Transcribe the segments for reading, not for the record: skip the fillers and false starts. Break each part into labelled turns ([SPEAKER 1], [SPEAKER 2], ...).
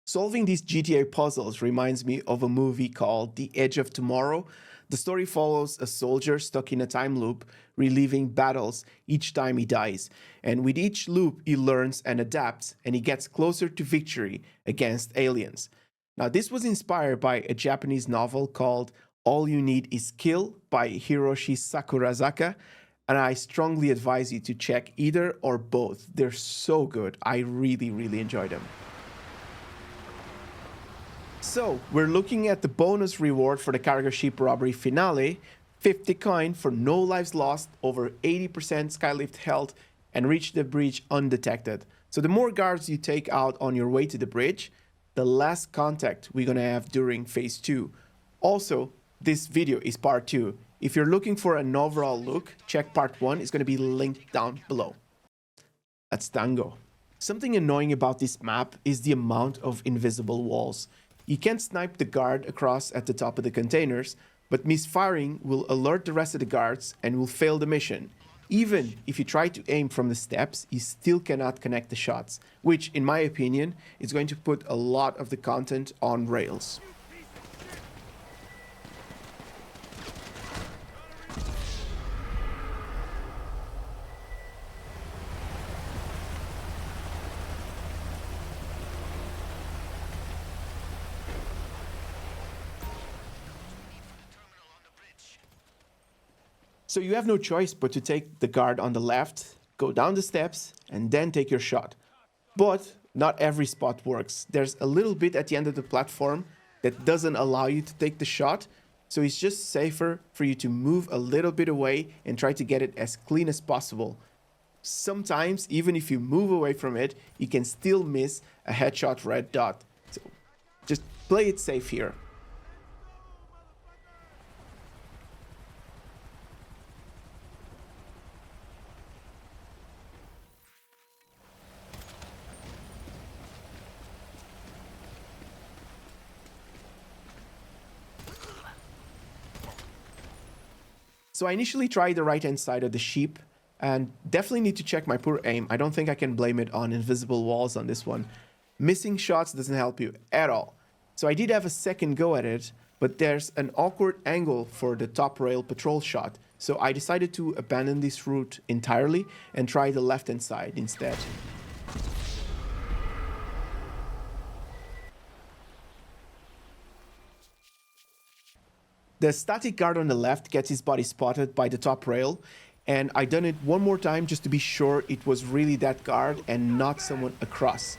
[SPEAKER 1] Solving these GTA puzzles reminds me of a movie called The Edge of Tomorrow. The story follows a soldier stuck in a time loop, reliving battles each time he dies. And with each loop, he learns and adapts, and he gets closer to victory against aliens. Now, this was inspired by a Japanese novel called All You Need Is Kill by Hiroshi Sakurazaka, and I strongly advise you to check either or both. They're so good. I really enjoyed them. So, we're looking at the bonus reward for the cargo ship robbery finale, 50 coin for no lives lost, over 80% skylift health, and reach the bridge undetected. So the more guards you take out on your way to the bridge, the less contact we're gonna have during phase 2. Also, this video is part 2. If you're looking for an overall look, check part 1, it's gonna be linked down below. Let's tango. Something annoying about this map is the amount of invisible walls. You can snipe the guard across at the top of the containers, but misfiring will alert the rest of the guards and will fail the mission. Even if you try to aim from the steps, you still cannot connect the shots, which in my opinion is going to put a lot of the content on rails. So you have no choice but to take the guard on the left, go down the steps, and then take your shot. But not every spot works. There's a little bit at the end of the platform that doesn't allow you to take the shot, so it's just safer for you to move a little bit away and try to get it as clean as possible. Sometimes, even if you move away from it, you can still miss a headshot red dot. So just play it safe here. So I initially tried the right hand side of the ship and definitely need to check my poor aim. I don't think I can blame it on invisible walls on this one. Missing shots doesn't help you at all. So I did have a second go at it, but there's an awkward angle for the top rail patrol shot. So I decided to abandon this route entirely and try the left hand side instead. The static guard on the left gets his body spotted by the top rail, and I done it one more time just to be sure it was really that guard and not someone across.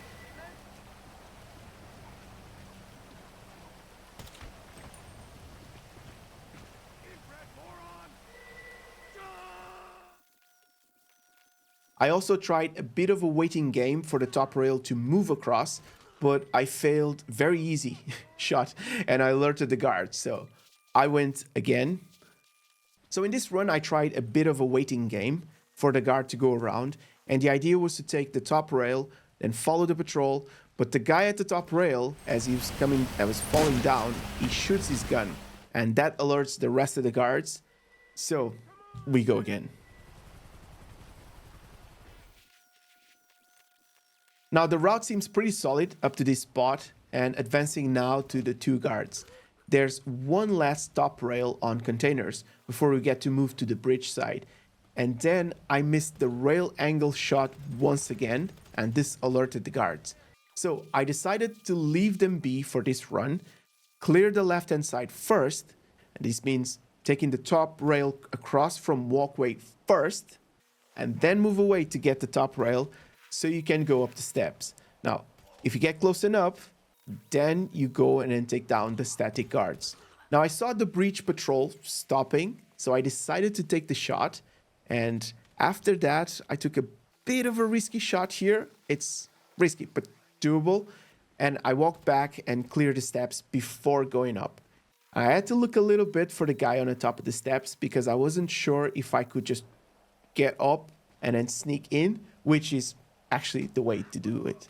[SPEAKER 1] I also tried a bit of a waiting game for the top rail to move across, but I failed very easy shot and I alerted the guard, so I went again. So in this run, I tried a bit of a waiting game for the guard to go around. And the idea was to take the top rail, then follow the patrol. But the guy at the top rail, as he was coming, was falling down, he shoots his gun. And that alerts the rest of the guards. So we go again. Now the route seems pretty solid up to this spot, and advancing now to the two guards. There's one last top rail on containers before we get to move to the bridge side. And then I missed the rail angle shot once again, and this alerted the guards. So I decided to leave them be for this run, clear the left hand side first, and this means taking the top rail across from walkway first, and then move away to get the top rail so you can go up the steps. Now, if you get close enough, then you go and then take down the static guards. Now I saw the breach patrol stopping, so I decided to take the shot. And after that, I took a bit of a risky shot here. It's risky, but doable. And I walked back and cleared the steps before going up. I had to look a little bit for the guy on the top of the steps because I wasn't sure if I could just get up and then sneak in, which is actually the way to do it.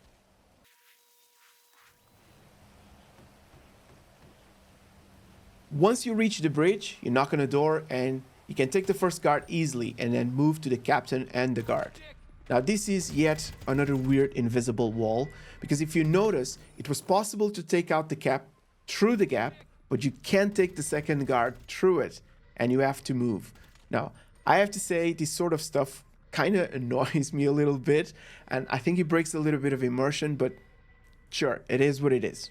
[SPEAKER 1] Once you reach the bridge, you knock on the door and you can take the first guard easily and then move to the captain and the guard. Now this is yet another weird invisible wall, because if you notice, it was possible to take out the cap through the gap, but you can't take the second guard through it, and you have to move. Now, I have to say this sort of stuff kind of annoys me a little bit, and I think it breaks a little bit of immersion, but sure, it is what it is.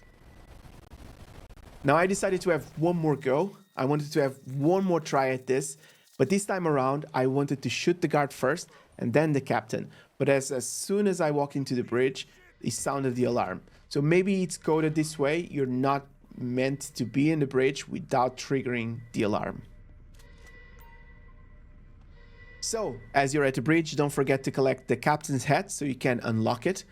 [SPEAKER 1] Now I decided to have one more go. I wanted to have one more try at this, but this time around I wanted to shoot the guard first and then the captain. But as soon as I walked into the bridge, it sounded the alarm. So maybe it's coded this way. You're not meant to be in the bridge without triggering the alarm. So as you're at the bridge, don't forget to collect the captain's hat so you can unlock it.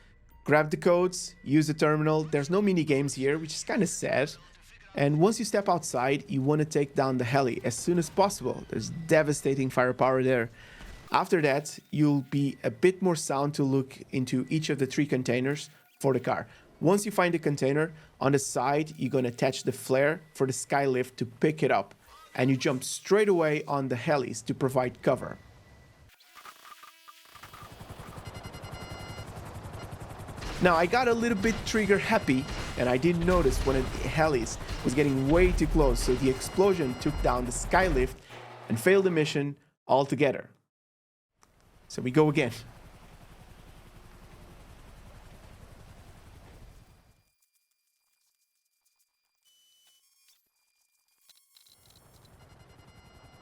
[SPEAKER 1] Grab the codes, use the terminal. There's no mini games here, which is kind of sad. And once you step outside, you want to take down the heli as soon as possible. There's devastating firepower there. After that, you'll be a bit more sound to look into each of the 3 containers for the car. Once you find the container, on the side, you're going to attach the flare for the skylift to pick it up. And you jump straight away on the helis to provide cover. Now I got a little bit trigger happy, and I didn't notice one of the helis was getting way too close, so the explosion took down the skylift and failed the mission altogether. So we go again.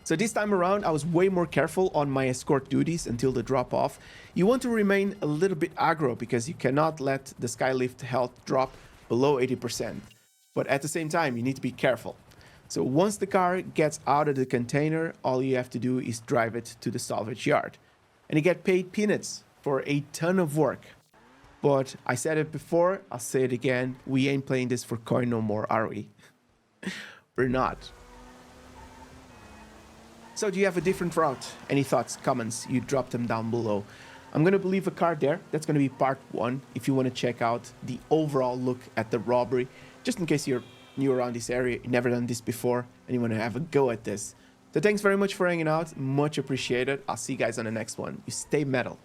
[SPEAKER 1] So this time around, I was way more careful on my escort duties until the drop-off. You want to remain a little bit aggro because you cannot let the skylift health drop below 80%. But at the same time, you need to be careful. So once the car gets out of the container, all you have to do is drive it to the salvage yard. And you get paid peanuts for a ton of work. But I said it before, I'll say it again, we ain't playing this for coin no more, are we? We're not. So do you have a different route? Any thoughts, comments? You drop them down below. I'm going to leave a card there. That's going to be part 1 if you want to check out the overall look at the robbery. Just in case you're new around this area, you've never done this before, and you want to have a go at this. So thanks very much for hanging out. Much appreciated. I'll see you guys on the next one. You stay metal.